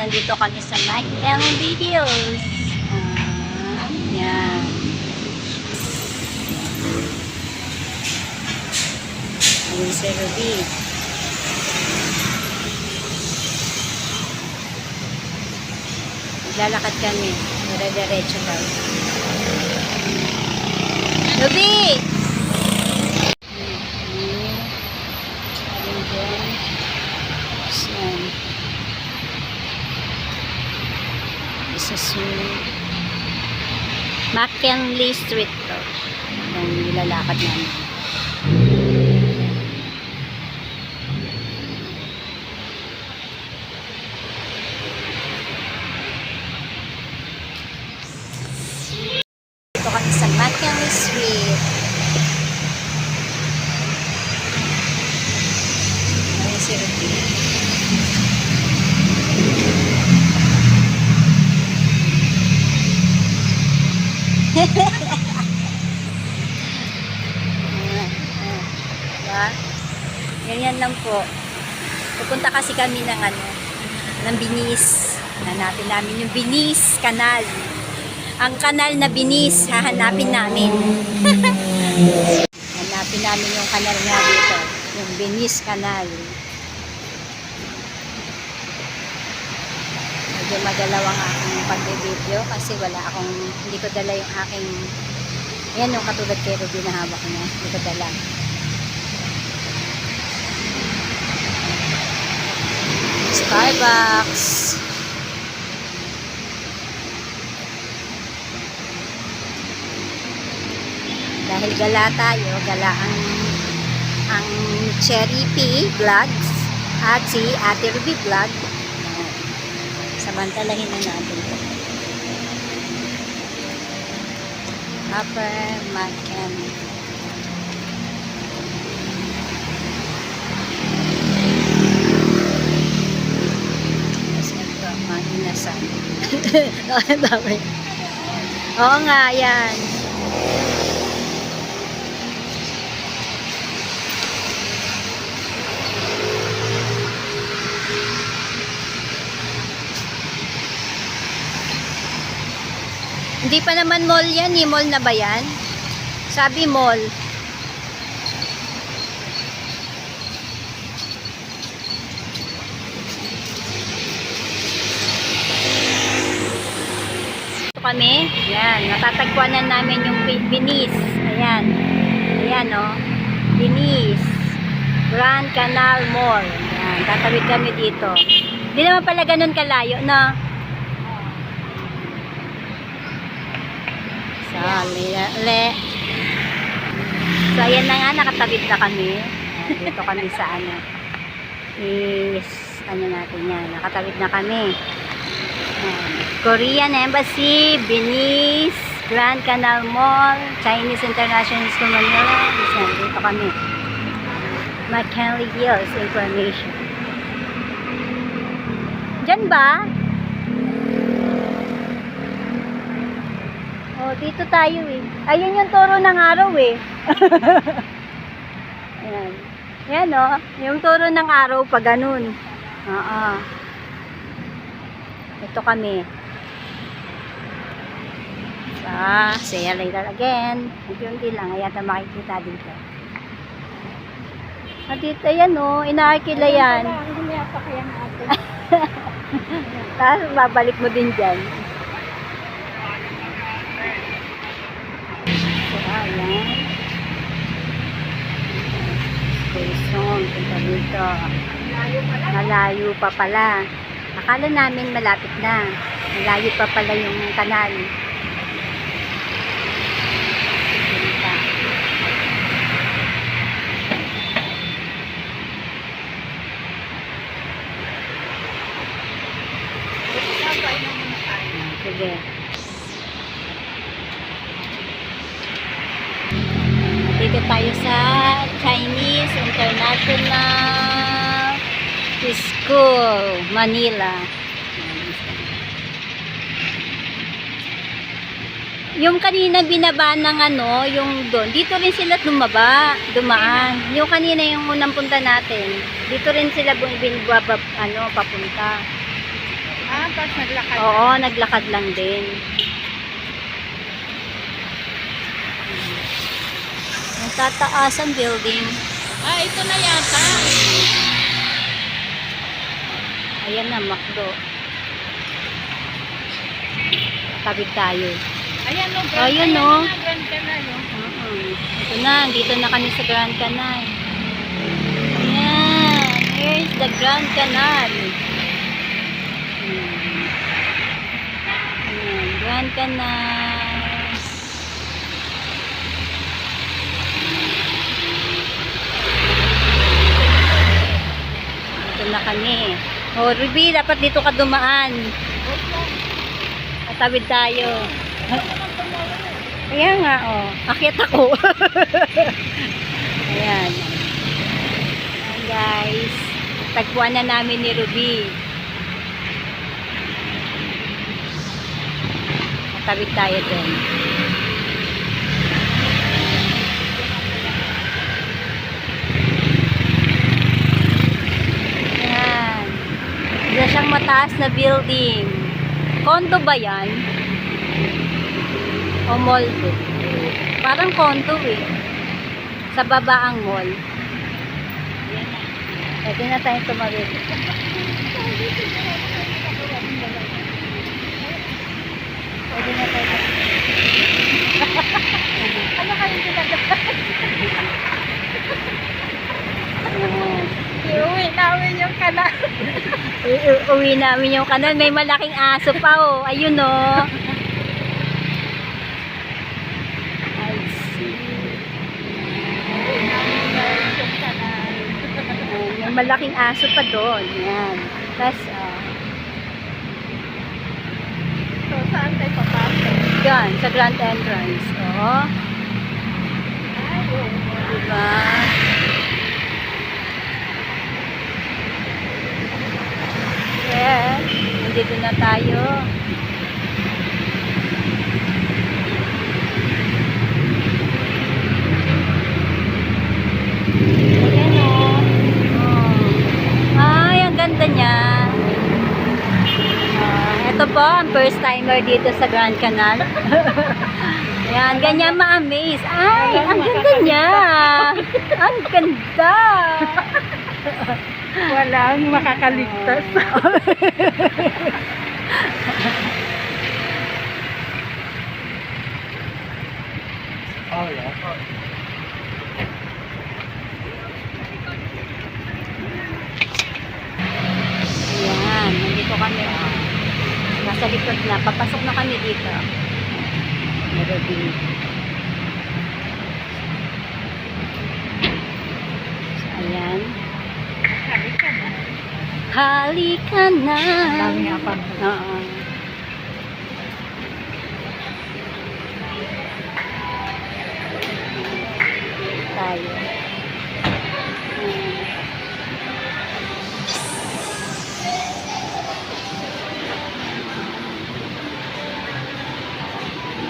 nandito kami sa Mike Ellen Videos. Yan. Ayun si Ruby. Maglalakad kami. Dire-diretso daw. Ruby! Ayun dyan. Yan. This is McKinley Street to. Yung nilalakad namin. Dito kami sa McKinley Street. Ayun si Ruby. Diba? Ganyan lang po. Pupunta kasi kami ng ng Binis. Hanapin namin yung Binis Canal. Ang kanal na Binis, hahanapin namin. Hanapin namin yung kanal nga dito. Yung Binis Canal. Medyo magalaw ang aking pag-video kasi hindi ko dala yung aking, yan yung katulad kay Ruby na hawak niya, hindi ko dala. Starbucks. Dahil gala tayo, gala ang Cherry P Vlogs at si Ate Ruby Vlog. Samantalahin na natin ito. Upper McKinley. Kasi ito, mahinasan. Oo nga, yan. Hindi pa naman mall yan eh. Mall na ba yan? Sabi mall. Ito kami. Yan. Natatagpuanan namin yung Binis. Ayan. Ayan o. Binis. Grand Canal Mall. Ayan. Tatawid kami dito. Hindi naman pala ganun kalayo na. So, ayan na nga, nakatawid na kami. Dito kami sa natin yan. Nakatawid na kami. Korean Embassy, Binis, Grand Canal Mall, Chinese International School Manila. Dito kami. McKinley Hills Information. Diyan ba? Oh, dito tayo eh. Ayun yung turo ng araw eh. Ayan. Ayan oh. Yung turo ng araw pag ganun. Oo. Ito kami. Say later again. Unti-unti lang. Ayan na makikita dito. At dito ayan oh. Inaarkila yan. Hindi pa kaya natin. Tapos babalik mo din dyan. Ayan. Station. Punta dito. Malayo pa pala. Akala namin malapit na. Malayo pa pala yung kanal. Sige. Dito tayo sa Chinese International School, Manila. Yung kanina binaba ng yung doon, dito rin sila dumaan. Yung kanina yung unang punta natin, dito rin sila papunta. tapos naglakad. Oo, naglakad lang din. Ang tataas ang building. Ah, ito na yata. Ayan na, McDo. Tabig tayo. Ayan o, Oh, yun, no? Grand Canal, no? Ito na, dito na kami sa Grand Canal. Ayan, here's the Grand Canal. Ayan, Grand Canal. Dito na kami. Oh, Ruby, dapat dito ka dumaan. Matawid tayo. Kaya nga, oh. Akyat ako. Ayan. Ayan, guys. Tagpuan na namin ni Ruby. Matawid tayo doon. Ayan. Isa siyang mataas na building. Condo ba yan? O mall to? Parang condo eh. Sa baba ang mall. Pwede na tayong tumawid. Pwede na tayo. Ano kayo ginagawa? Iuwi namin yung kanal. Uwi namin yung kanal. May malaking aso pa oh. Ayun oh. I see. May malaking aso pa doon. Yan. Tapos, So, saan tayo papasok? yan, sa grand entrance. Oh. Ay, oo. Diba? Yes. Nandito na tayo. Ayan oh. Oh. Ay, ang ganda niya. Ito po, ang first timer dito sa Grand Canal. Ayan, ganyan ma-amaze. Ay, ang ganda niya. Ang ganda. Walang makakaligtas. Oh, yeah. Ayan, nandito kami. Nasa likod na. Papasok na kami dito. Ready. Ayan. Halika na. Halika na. Dami nga pa. Oo. Tayo.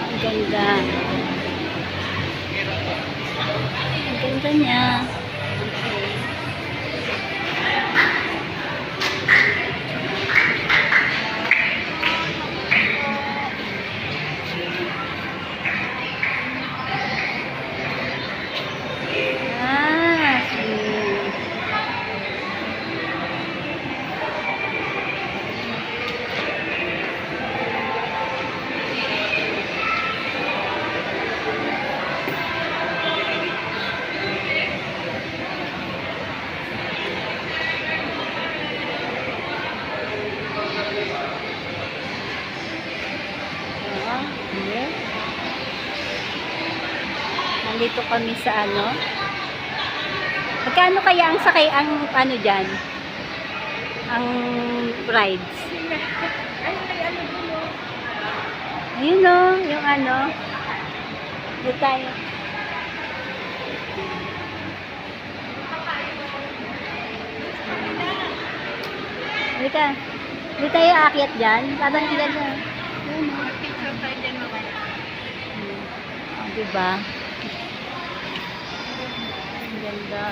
Ang ganda. Ang ganda niya. Sweet. Yes. Nandito kami sa ano? Magkano kaya ang sakay ang ano dyan? Ang rides? Ay, may ano dulo. Ayun o, yung ano. Dito tayo. Halika. Dito tayo aakyat dyan. Parang ang ganda. Ayun o. Picture tayo dyan mamaya. Oh, diba? Ang ganda.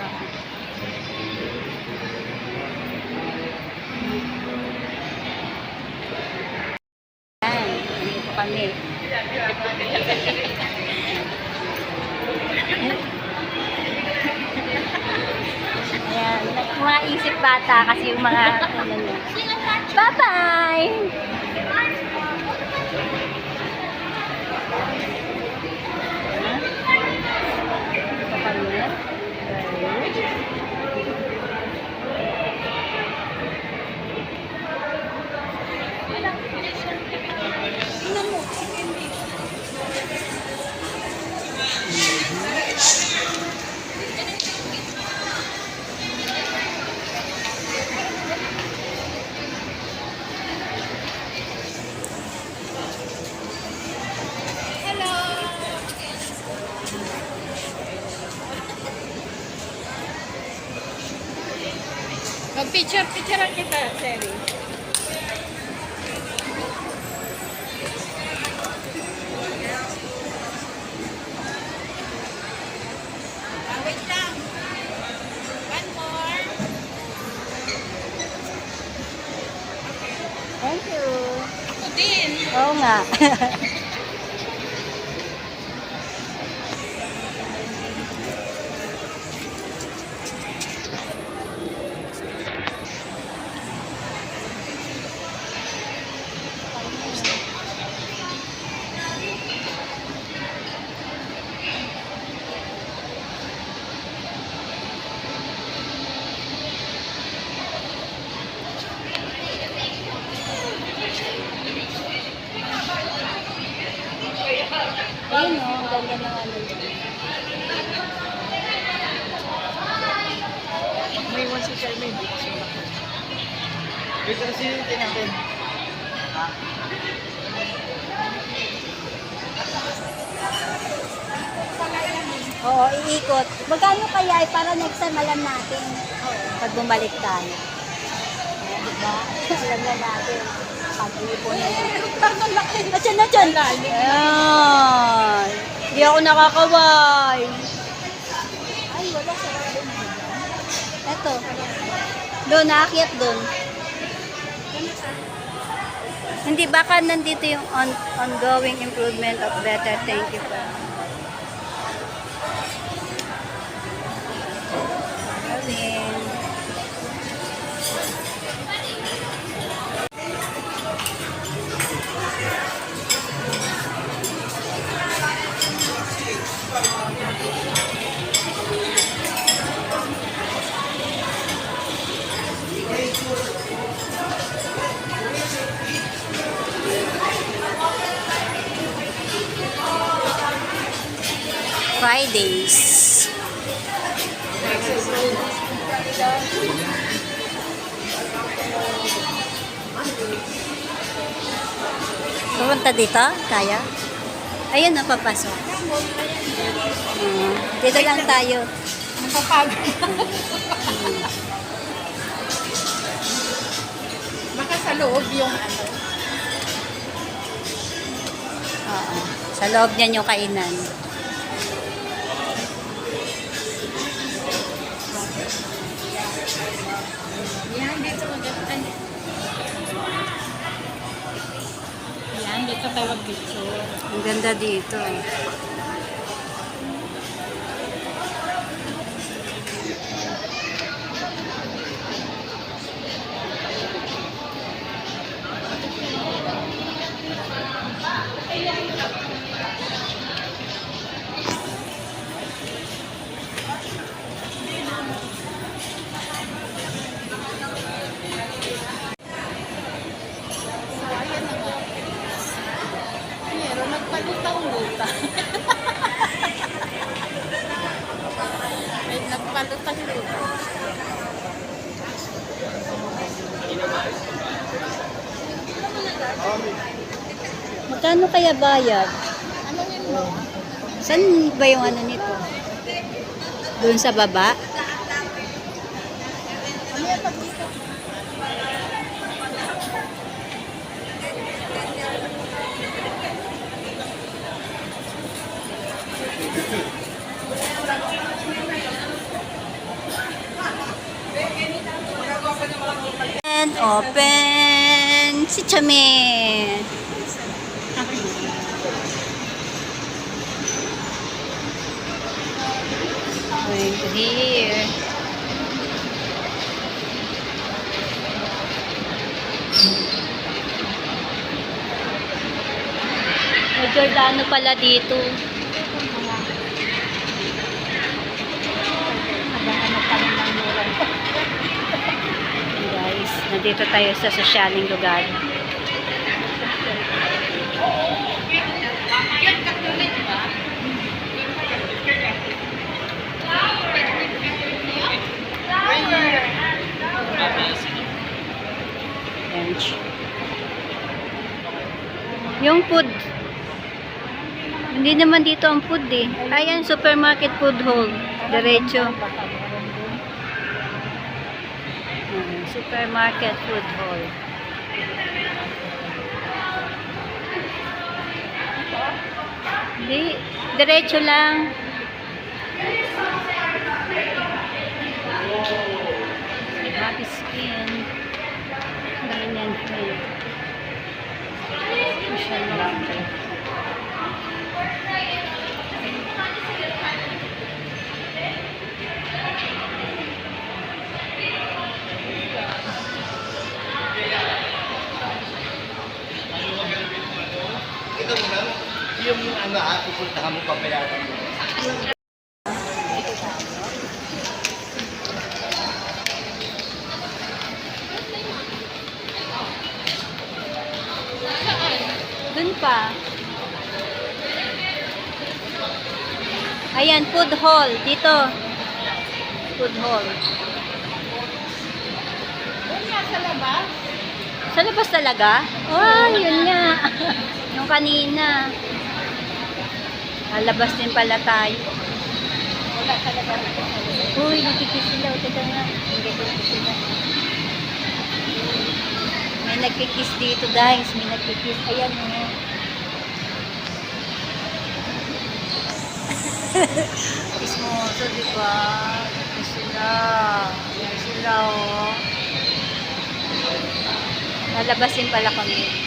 bata kasi yung mga ano niya. Bye-bye! Kapalit. Mag-picture kita, Sherry. Wait lang. One more. Thank you. Ako din. Oo nga. Ayun o, ang ganda ng ano niya. May iwan si Charmaine. Wait, ano sinuntin natin? Oo, iikot. Magkano kaya para next time alam natin pag bumalik tayo. Diba? Alam na natin. Pag-iipon na yun. Natyan, natyan! Ayan! Hindi ako nakakaway. Ay, wala sa rin. Eto. Doon, naakyat doon. Hindi, baka nandito yung ongoing improvement of better. Thank you pa. Gawin. Fridays. Pupunta dito? Kaya? Ayun na, papasok. Dito lang tayo. Nakapagod. Baka sa loob yung ano. Oo. Sa loob niyan yung kainan. Yan, dito maganda. Yan, dito tayo mag-picture. Ang ganda dito. Pero nagpalutang-lutang. May nagpalutang-lutang. Magkano kaya bayad? Ano yun mo? Saan ba yung ano nito? Doon sa baba? Ano yung pag dito? And open si Chame. Going to here. Giordano pala dito. Maghahanap kami ng mura. Guys, nandito tayo sa sosyaling lugar. Bench. Yung food. Hindi naman dito ang food eh. Ayan, supermarket food hall. Diretso. Supermarket food hall. Hindi, diretso lang. Happy skin. Ganyan free. Social latte. Ito mo lang, yung pupuntahan mo papayagan mo. Dun pa. Ayan, food hall. Dito. Food hall. Doon nga sa labas. Sa labas talaga? Oh, yun nga. Yung kanina. Lalabas din pala tayo. Wala talaga rin. Uy, nagkikis sila. O, teka nga. Hindi nagkikis sila. May nagkikis dito, guys. May nagkikis. Ayan, oh. Kismoso, di ba? Ayan sila. Ayan sila, oh. Lalabasin pala kami.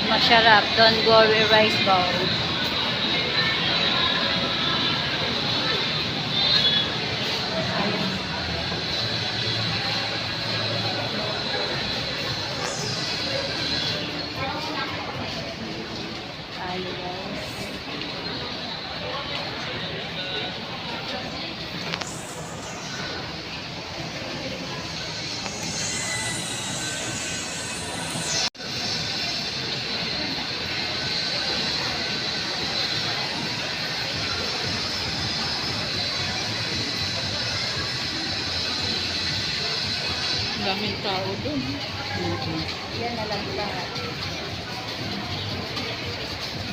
Masarap. Don't worry, rice bowl. Tayo, guys. Daming tao doon. Yan na lang lahat.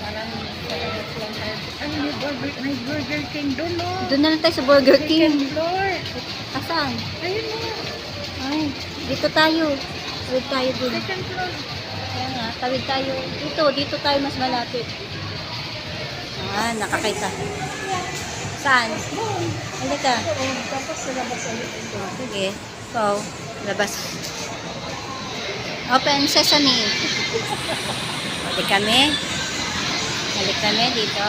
Parang talagas lang tayo. Ano may Burger King doon, no? Doon na lang tayo sa Burger Second King. floor. Asan? Ayun mo. Ay, dito tayo. Tawid tayo dun. Second floor. Kaya nga, tawid tayo. Dito tayo mas malapit. Ah, nakakita. Saan? Halika. Tapos sa labas ulit. Sige. So, labas. Open sesame. Balik kami. Balik kami dito.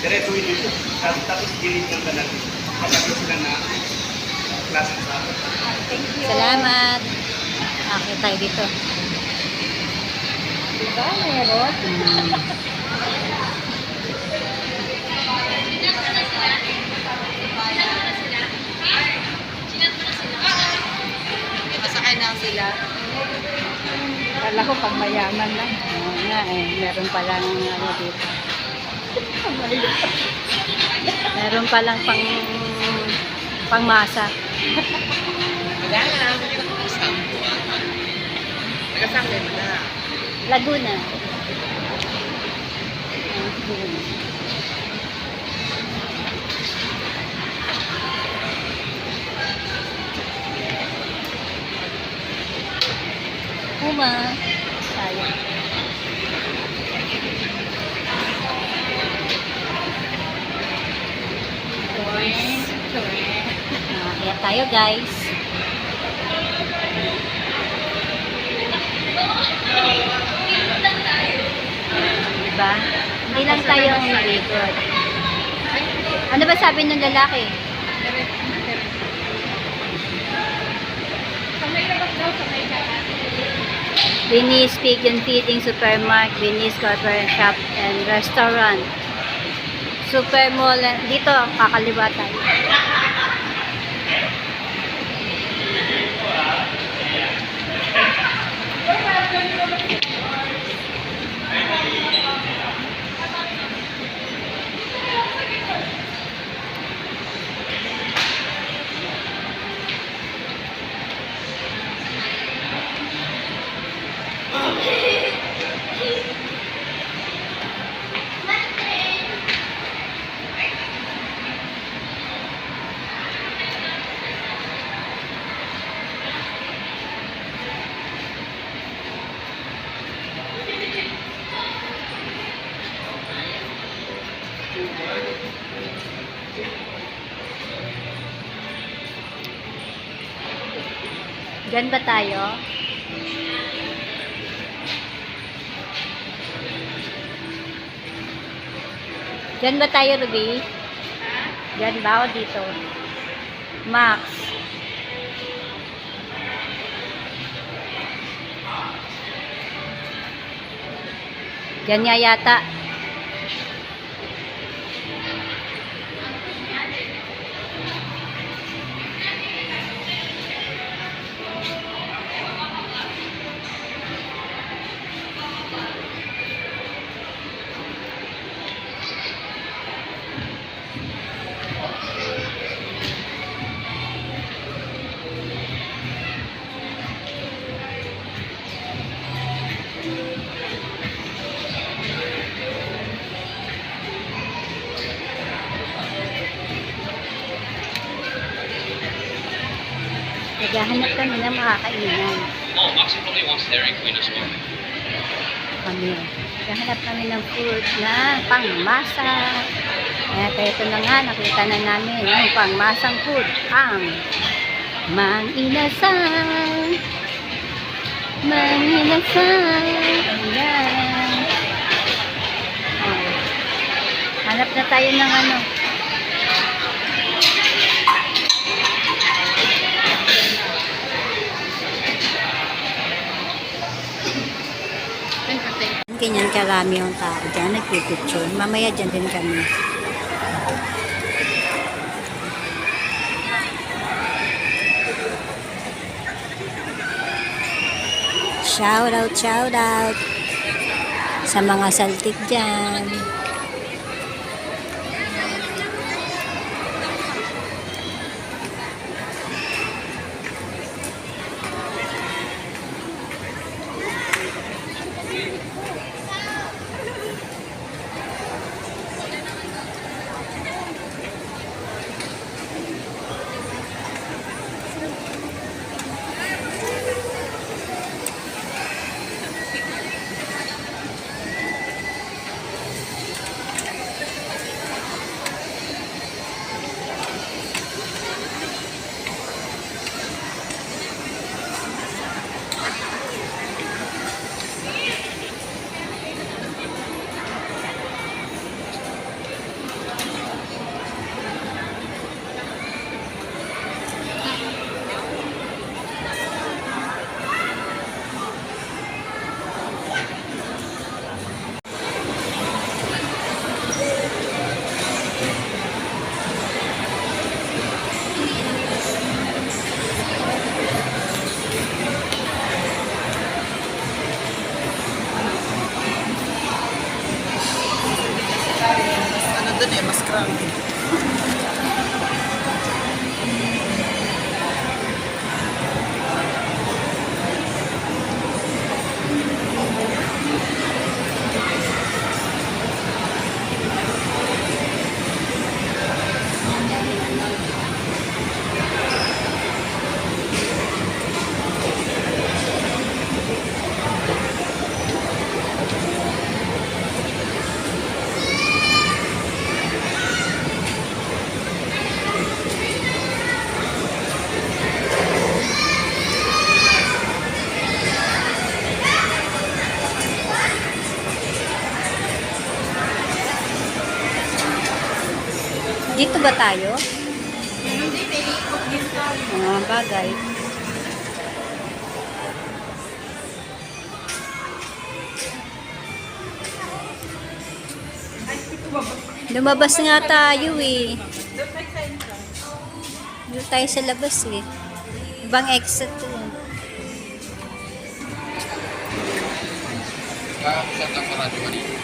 Diretso dito. Tapos gilid ng kanan. Kapag sila na klase sa akin. Salamat. Okay tayo dito. Diba? Meron. Masakay na sila. Kala ko pang mayaman lang. Oo nga eh. Meron palang ano dito. Meron palang pangmasa. Wala na. Nagkasangin mo na. Laguna. Puma. Tayo. Kaya tayo, guys. Diba? Ilang tayo ang umikot. Ano ba sabi ng lalaki? Sa may labas daw, sa may labas. Venice Pig and Feeding Supermarket, Venice Corporate Shop and Restaurant. Super Mall, dito, kakaliwa tayo. Diyan ba tayo? Diyan ba tayo, Ruby? Diyan ba o dito? Max. Diyan nga yata. Naghahanap kami ng makakainan. Oh, Maxi probably wants Dairy Queen as well. Naghahanap kami ng food na pangmasa. Kaya ito na nga, nakita na namin yung pangmasang food. Ang Mang-inasal. Mang-inasal. Ayan. Oh. Hanap na tayo ng ano. Ganyan karami yung tao dyan, nagpipicture. Mamaya dyan din kami. Shout out sa mga saltik dyan. Dito ba tayo? Hindi, naiikot din tayo. Mga bagay. Lumabas nga tayo eh. Doon tayo sa entrance. Doon tayo sa labas eh. Ibang exit to. Pusat ng radyo kanina.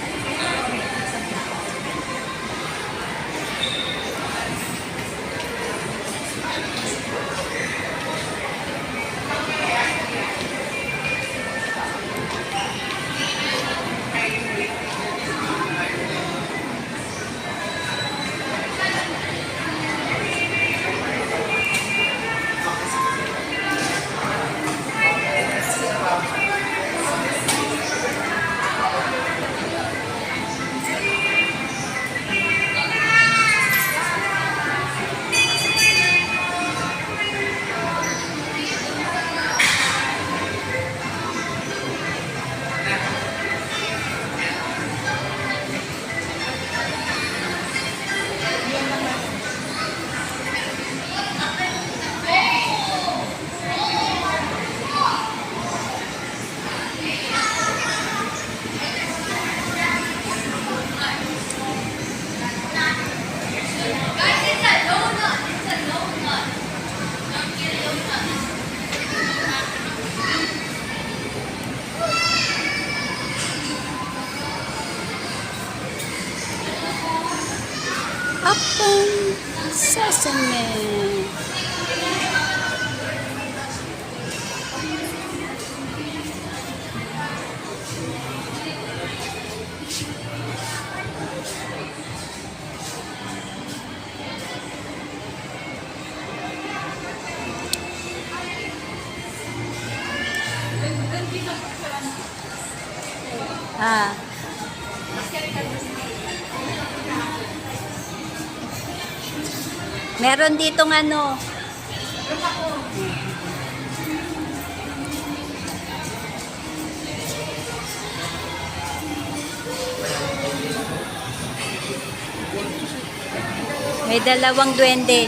Upon Sesame. Ah. Meron ditong ano. May dalawang duwende.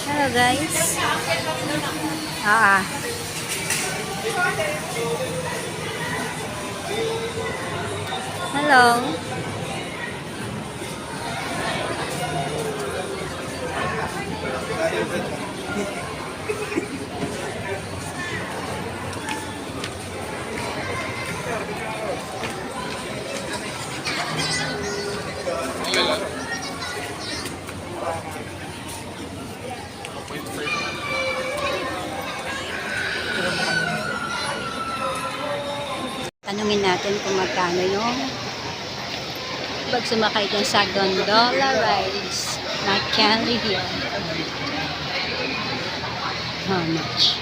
Hello guys. Hello. Tanungin natin kung magkano yung pag sumakay dyan sa gondola rides na Canary Hill. How much?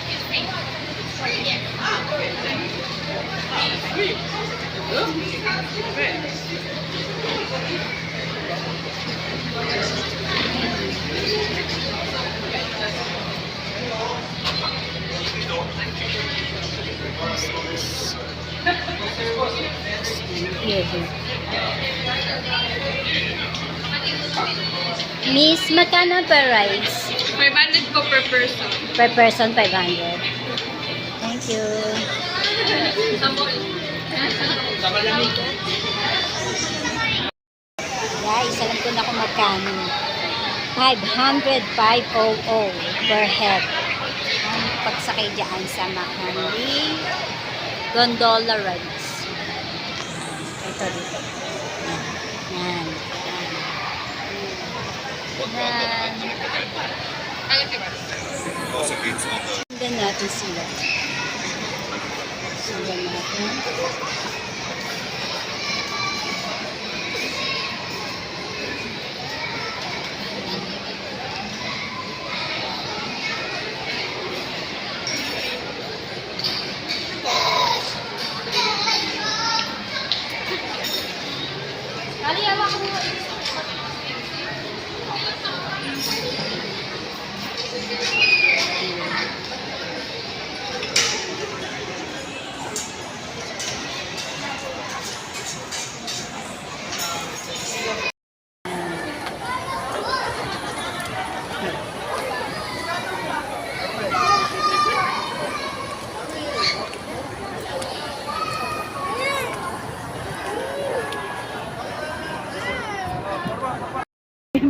Miss, magkano per rides? 500 po per person. Per person, 500. Thank you. Guys, alam ko na kung magkano. 500 per head. Ang pagsakay dyan sa Makati gondola rides. Ito dito. Yan. Yan. Sundan natin sila. Sundan natin.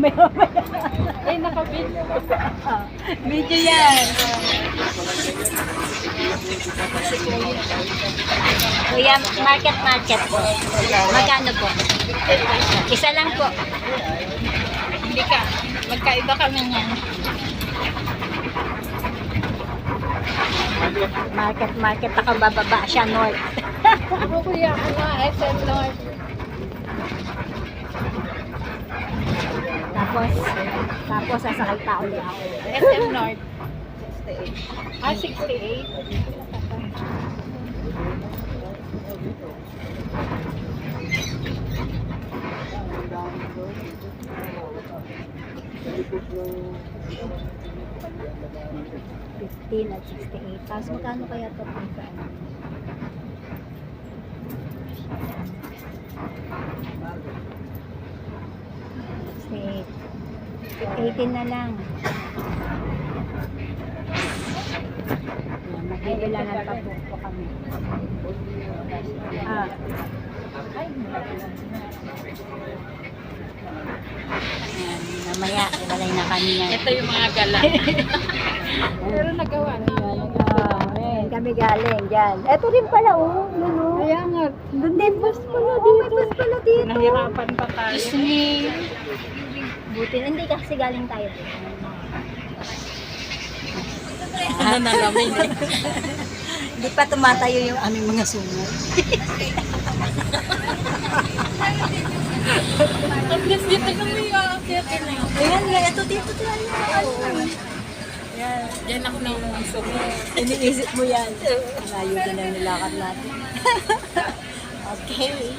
Mamaya. Ay, nakabit. Video yan. Kuya, market po. Magkano po? Isa lang po. Hindi ka. Magkaiba kami niyan. Market. Nakabababa siya, north. Ako kuya, SM North. Tapos sasakay pa ulit ako. SM North. 68. $15 at $68. Tapos magkano kaya ito po sa ano? $18 na lang. Magbibilangan pa po kami. Ayan, mamaya, walay na kami yan. Ito yung mga gala. Pero nagawa na. Ayan, kami galing dyan. Ito rin pala, oh. Yun, oh. Kaya nga, Doon din, bus pala dito. Bus pala dito. nahirapan pa tayo. Buti, hindi kasi galing tayo dito. Ano na namin eh. Hindi pa tumatayo yung aming mga sunod. At least dito kami aakyat na yun. Ayan nga, ito dito tayo. Diyan ako nang sumo. Iniisip mo yan. Layo din ang nilakad natin. Okay.